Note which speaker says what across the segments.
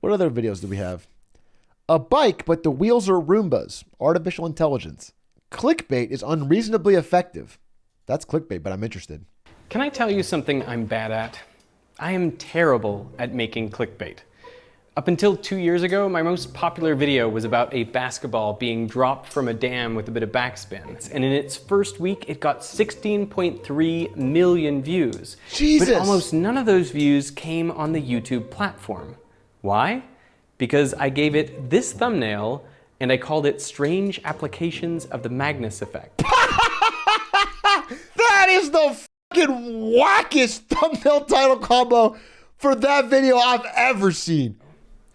Speaker 1: What other videos do we have? A bike, but the wheels are Roombas. Artificial intelligence. Clickbait is unreasonably effective. That's clickbait, but I'm interested.
Speaker 2: Can I tell you something I'm bad at? I am terrible at making clickbait. Up until 2 years ago, my most popular video was about a basketball being dropped from a dam with a bit of backspin. And in its first week, it got 16.3 million views.
Speaker 1: Jesus!
Speaker 2: But almost none of those views came on the YouTube platform. Why? Because I gave it this thumbnail and I called it Strange Applications of the Magnus Effect.
Speaker 1: That is the fucking wackest thumbnail title combo for that video I've ever seen.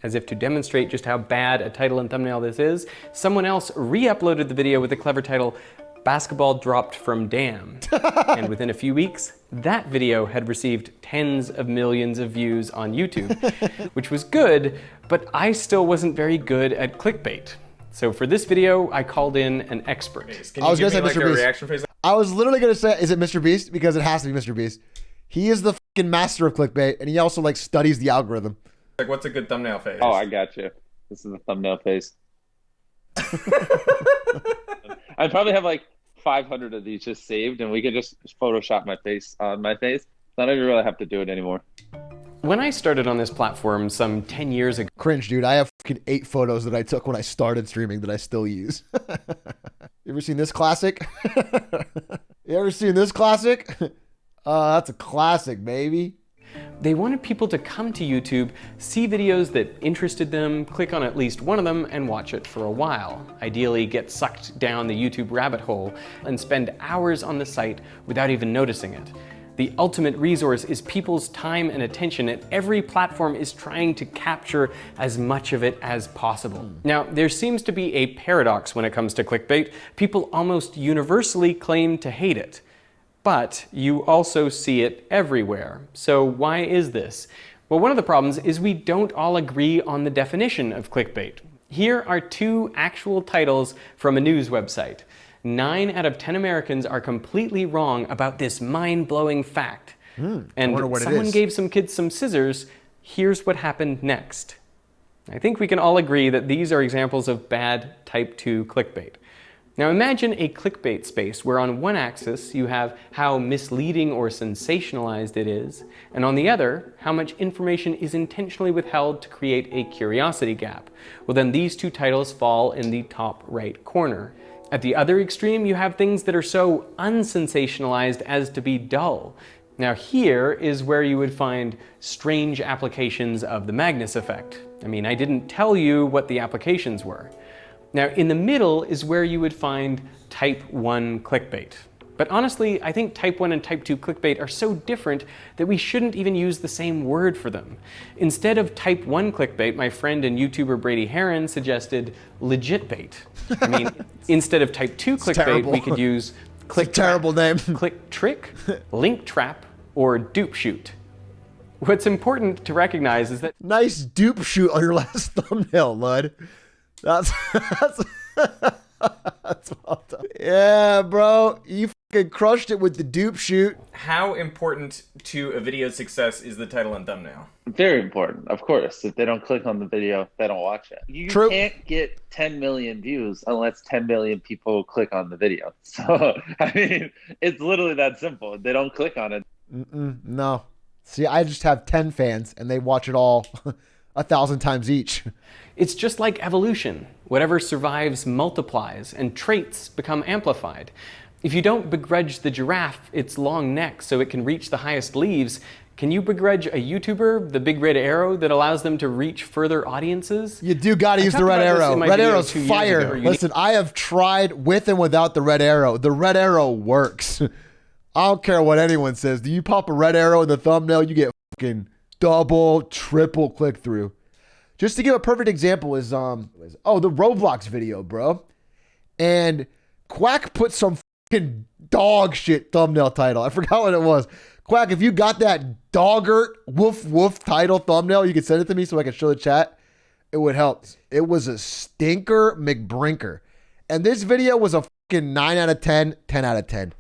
Speaker 2: As if to demonstrate just how bad a title and thumbnail this is, someone else re-uploaded the video with the clever title, Basketball Dropped from Dam. And within a few weeks, that video had received tens of millions of views on YouTube, which was good, but I still wasn't very good at clickbait. So for this video, I called in an expert.
Speaker 3: Can you give me like a reaction face?
Speaker 1: I was literally gonna say, is it Mr. Beast? Because it has to be Mr. Beast. He is the fucking master of clickbait, and he also like studies the algorithm.
Speaker 3: Like, what's a good thumbnail face?
Speaker 4: Oh, I got you. This is the thumbnail face. I probably have like 500 of these just saved, and we could just Photoshop my face on my face. I don't even really have to do it anymore.
Speaker 2: When I started on this platform some 10 years ago...
Speaker 1: Cringe, dude. I have fucking 8 photos that I took when I started streaming that I still use. You ever seen this classic? You ever seen this classic? That's a classic, baby.
Speaker 2: They wanted people to come to YouTube, see videos that interested them, click on at least one of them, and watch it for a while. Ideally, get sucked down the YouTube rabbit hole and spend hours on the site without even noticing it. The ultimate resource is people's time and attention, and every platform is trying to capture as much of it as possible. Now, there seems to be a paradox when it comes to clickbait. People almost universally claim to hate it. But you also see it everywhere. So why is this? Well, one of the problems is we don't all agree on the definition of clickbait. Here are 2 actual titles from a news website. 9 out of 10 Americans are completely wrong about this mind-blowing fact. And someone gave some kids some scissors. Here's what happened next. I think we can all agree that these are examples of bad type 2 clickbait. Now imagine a clickbait space where on one axis you have how misleading or sensationalized it is, and on the other, how much information is intentionally withheld to create a curiosity gap. Well, then these 2 titles fall in the top right corner. At the other extreme, you have things that are so unsensationalized as to be dull. Now here is where you would find strange applications of the Magnus effect. I mean, I didn't tell you what the applications were. Now, in the middle is where you would find type 1 clickbait. But honestly, I think type 1 and type 2 clickbait are so different that we shouldn't even use the same word for them. Instead of type 1 clickbait, my friend and YouTuber Brady Heron suggested legit bait. I mean, instead of type 2 clickbait, we could use click
Speaker 1: terrible name.
Speaker 2: Click trick, link trap, or dupe shoot. What's important to recognize is that...
Speaker 1: Nice dupe shoot on your last thumbnail, Lud. That's well done. Yeah, bro. You fucking crushed it with the dupe shoot.
Speaker 3: How important to a video's success is the title and thumbnail?
Speaker 4: Very important, of course. If they don't click on the video, they don't watch it. You can't get 10 million views unless 10 million people click on the video. So, I mean, it's literally that simple. If they don't click on it.
Speaker 1: No. See, I just have 10 fans, and they watch it all 1,000 times each.
Speaker 2: It's just like evolution. Whatever survives multiplies, and traits become amplified. If you don't begrudge the giraffe its long neck so it can reach the highest leaves, can you begrudge a YouTuber the big red arrow that allows them to reach further audiences?
Speaker 1: You do gotta use the red arrow. Red arrow's fire. Listen, I have tried with and without the red arrow. The red arrow works. I don't care what anyone says. Do you pop a red arrow in the thumbnail, you get fucking double, triple click through. Just to give a perfect example is, the Roblox video, bro. And Quack put some fucking dog shit thumbnail title. I forgot what it was. Quack, if you got that doggert woof woof title thumbnail, you could send it to me so I can show the chat. It would help. It was a stinker McBrinker. And this video was a fucking 9 out of 10, 10 out of 10.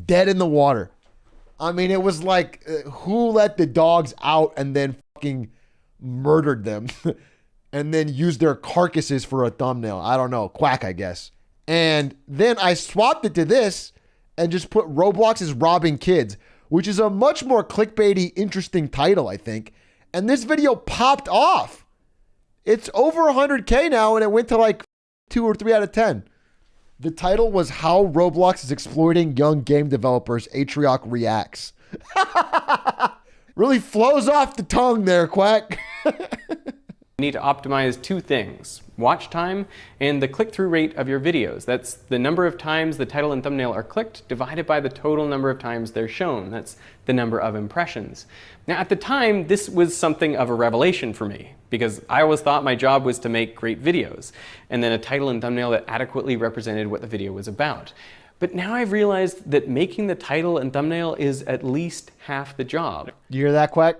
Speaker 1: Dead in the water. I mean, it was like, who let the dogs out and then fucking murdered them? and then use their carcasses for a thumbnail. I don't know, quack, I guess. And then I swapped it to this and just put Roblox is robbing kids, which is a much more clickbaity, interesting title, I think. And this video popped off. It's over 100K now, and it went to like 2 or 3 out of 10. The title was How Roblox is Exploiting Young Game Developers, Atrioc Reacts. Really flows off the tongue there, Quack.
Speaker 2: You need to optimize 2 things: watch time and the click-through rate of your videos. That's the number of times the title and thumbnail are clicked divided by the total number of times they're shown. That's the number of impressions. Now, at the time, this was something of a revelation for me, because I always thought my job was to make great videos, and then a title and thumbnail that adequately represented what the video was about. But now I've realized that making the title and thumbnail is at least half the job.
Speaker 1: You hear that, Quack?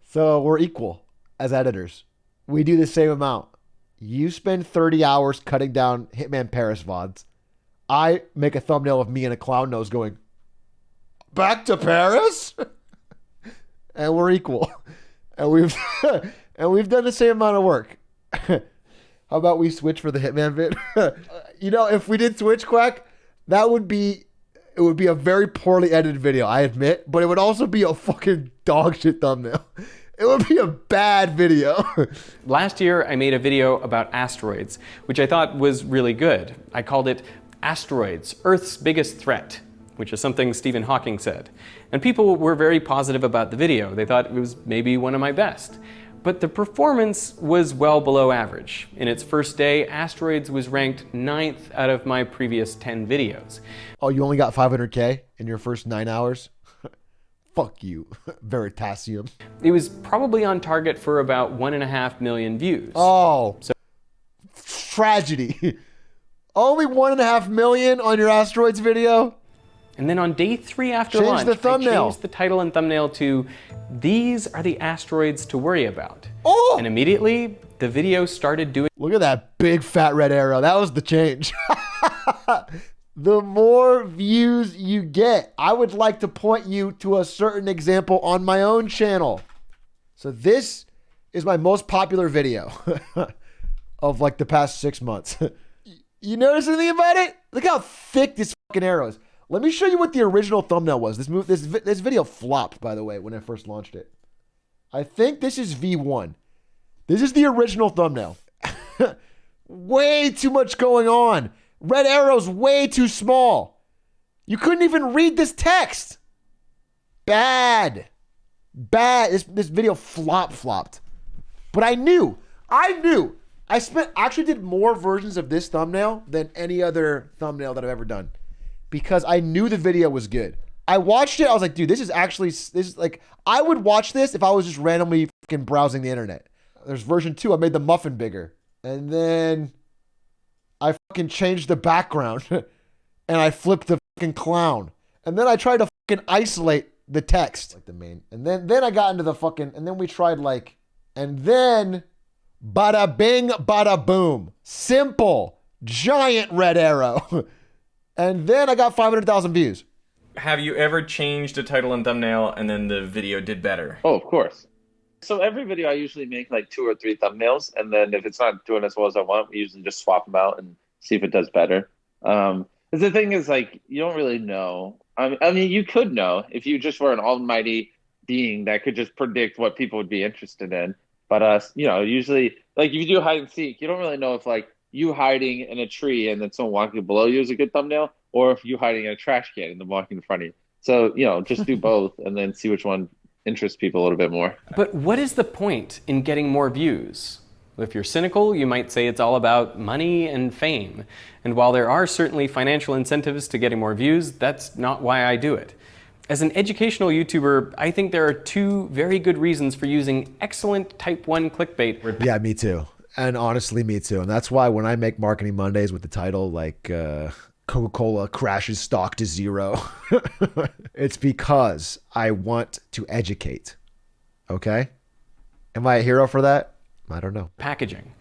Speaker 1: So we're equal as editors. We do the same amount. You spend 30 hours cutting down Hitman Paris VODs. I make a thumbnail of me and a clown nose going, back to Paris? And we're equal. And we've done the same amount of work. How about we switch for the Hitman vid? You know, if we did switch, Quack, it would be a very poorly edited video, I admit, but it would also be a fucking dog shit thumbnail. It would be a bad video.
Speaker 2: Last year, I made a video about asteroids, which I thought was really good. I called it Asteroids, Earth's Biggest Threat, which is something Stephen Hawking said. And people were very positive about the video. They thought it was maybe one of my best. But the performance was well below average. In its first day, Asteroids was ranked 9th out of my previous 10 videos.
Speaker 1: Oh, you only got 500K in your first 9 hours? Fuck you, Veritasium.
Speaker 2: It was probably on target for about 1.5 million views.
Speaker 1: Oh, so tragedy. Only 1.5 million on your Asteroids video?
Speaker 2: And then on day 3 after
Speaker 1: Change
Speaker 2: launch,
Speaker 1: the thumbnail.
Speaker 2: I changed the title and thumbnail to "These are the asteroids to worry about."
Speaker 1: Oh!
Speaker 2: And immediately, the video started doing...
Speaker 1: Look at that big fat red arrow. That was the change. The more views you get, I would like to point you to a certain example on my own channel. So this is my most popular video of like the past 6 months. You notice anything about it? Look how thick this fucking arrow is. Let me show you what the original thumbnail was. This video flopped, by the way, when I first launched it. I think this is V1. This is the original thumbnail. Way too much going on. Red arrow's way too small. You couldn't even read this text. Bad. This video flopped. But I knew. I actually did more versions of this thumbnail than any other thumbnail that I've ever done, because I knew the video was good. I watched it. I was like, dude, this is like, I would watch this if I was just randomly fucking browsing the internet. There's version 2. I made the muffin bigger. And then I fucking changed the background and I flipped the fucking clown. And then I tried to fucking isolate the text, like the main. And then I got into the fucking, and then we tried like, and then bada bing, bada boom. Simple, giant red arrow. And then I got 500,000 views.
Speaker 3: Have you ever changed a title and thumbnail and then the video did better?
Speaker 4: Oh, of course. So every video I usually make like 2 or 3 thumbnails, and then if it's not doing as well as I want, we usually just swap them out and see if it does better. Because the thing is, like, you don't really know. I mean, you could know if you just were an almighty being that could just predict what people would be interested in. But usually, like, if you do hide and seek, you don't really know if like you hiding in a tree and then someone walking below you is a good thumbnail, or if you hiding in a trash can and then walking in front of you. So just do both and then see which one interests people a little bit more.
Speaker 2: But what is the point in getting more views? If you're cynical, you might say it's all about money and fame. And while there are certainly financial incentives to getting more views, that's not why I do it. As an educational YouTuber, I think there are 2 very good reasons for using excellent Type 1 clickbait.
Speaker 1: Yeah, me too. And honestly, me too. And that's why when I make Marketing Mondays with the title like Coca-Cola crashes stock to 0, it's because I want to educate. Okay? Am I a hero for that? I don't know.
Speaker 2: Packaging.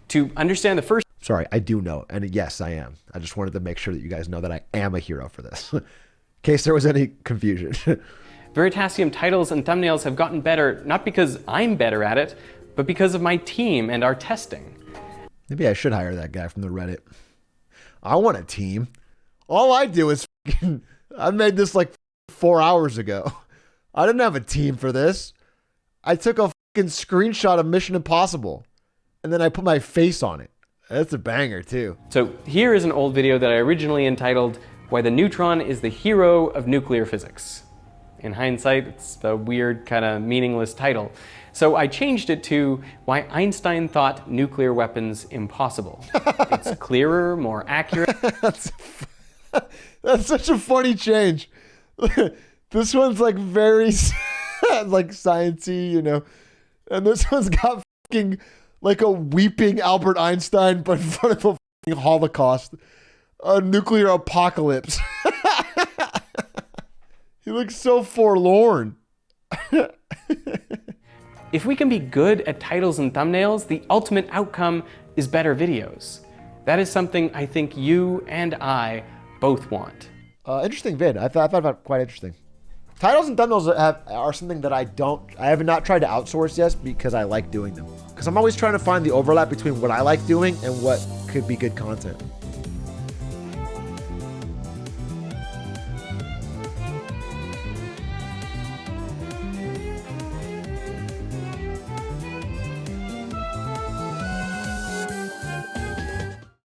Speaker 2: To understand the first...
Speaker 1: Sorry, I do know. And yes, I am. I just wanted to make sure that you guys know that I am a hero for this. In case there was any confusion.
Speaker 2: Veritasium titles and thumbnails have gotten better, not because I'm better at it, but because of my team and our testing.
Speaker 1: Maybe I should hire that guy from the Reddit. I want a team. All I do is I made this like 4 hours ago. I didn't have a team for this. I took a screenshot of Mission Impossible and then I put my face on it. That's a banger too.
Speaker 2: So here is an old video that I originally entitled, "Why the Neutron is the Hero of Nuclear Physics." In hindsight, it's a weird, kind of meaningless title. So I changed it to "Why Einstein Thought Nuclear Weapons Impossible." It's clearer, more accurate.
Speaker 1: That's such a funny change. This one's like very like sciencey, you know. And this one's got fucking like a weeping Albert Einstein but in front of a fucking Holocaust. A nuclear apocalypse. He looks so forlorn.
Speaker 2: If we can be good at titles and thumbnails, the ultimate outcome is better videos. That is something I think you and I both want.
Speaker 1: Interesting vid. I thought about it quite interesting. Titles and thumbnails are something that I have not tried to outsource yet because I like doing them. Because I'm always trying to find the overlap between what I like doing and what could be good content.